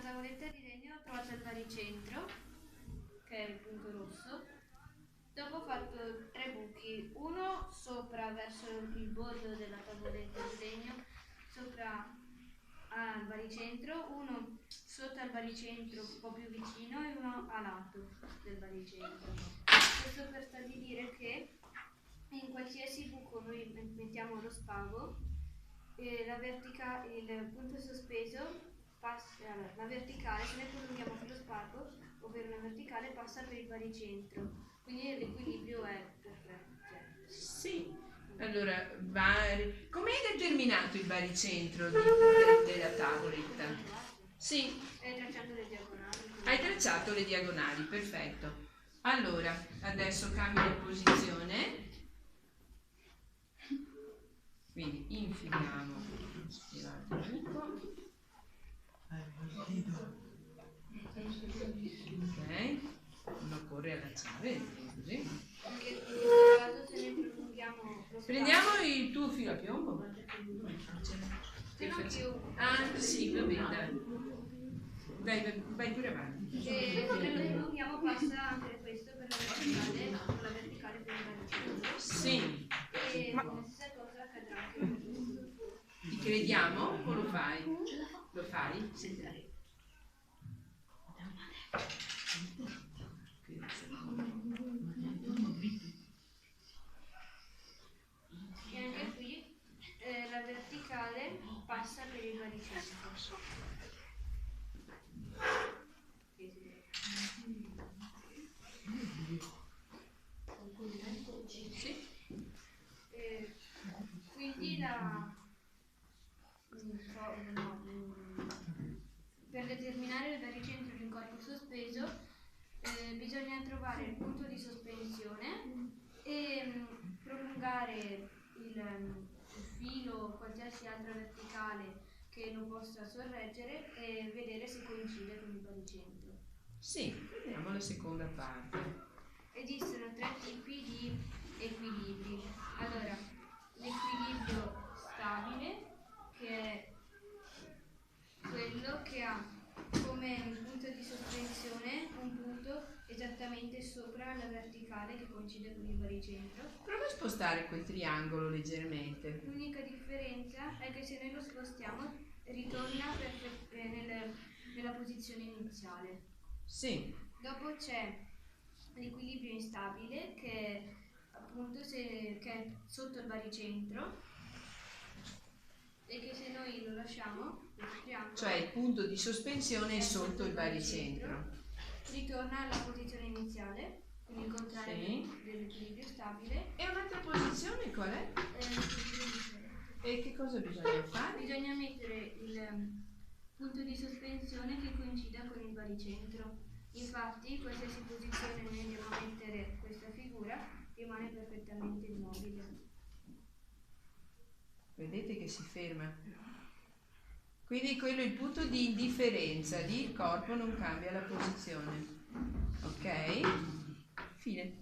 tavoletta di legno ho trovato il baricentro, che è il punto rosso. Dopo ho fatto 3 buchi, uno sopra verso il bordo della tavoletta di legno, sopra al baricentro, uno sotto al baricentro un po' più vicino e uno a lato del baricentro. Questo per stabilire che in qualsiasi buco noi mettiamo lo spago, il punto sospeso passa, la verticale, se noi prolunghiamo più lo spago, ovvero la verticale, passa per il baricentro, quindi l'equilibrio è perfetto. Sì, allora, come hai determinato il baricentro della tavoletta? Sì. Tracciando le diagonali. Hai tracciato le diagonali, perfetto. Allora, adesso cambia di posizione. Quindi infiliamo l'altro buco. Ok, non occorre allacciare, così. Anche in questo caso se ne prolunghiamo lo Prendiamo il tuo filo a piombo. Ah, sì, va bene. Dai, vai pure avanti. E se lo prolunghiamo passa anche questo per la verticale per il baricentro. Sì. E la stessa cosa accadrà anche per questo. Ti crediamo o lo fai? Lo fai? Sì. E anche qui la verticale passa per il baricentro. Sì. Quindi per determinare il baricentro di un corpo sospeso bisogna trovare il punto di sospensione e prolungare il filo o qualsiasi altra verticale che lo possa sorreggere e vedere se coincide con il baricentro. Sì, vediamo la seconda parte. Esistono 3 tipi di equilibri. Allora, l'equilibrio stabile, che è quello che ha come punto di sospensione un punto esattamente sopra la verticale che coincide con il baricentro. Prova a spostare quel triangolo leggermente. L'unica differenza è che se noi lo spostiamo ritorna nella posizione iniziale. Sì. Dopo c'è l'equilibrio instabile, che è appunto che è sotto il baricentro e che se noi lo lasciamo, cioè il punto di sospensione è sotto il baricentro, ritorna alla posizione iniziale, quindi il contrario dell'equilibrio stabile. E un'altra posizione qual è? E che cosa bisogna fare? Bisogna mettere il punto di sospensione che coincida con il baricentro. Infatti, qualsiasi posizione noi andiamo a mettere questa figura rimane perfettamente immobile. Vedete che si ferma. Quindi quello è il punto di indifferenza, lì il corpo non cambia la posizione. Ok? Fine.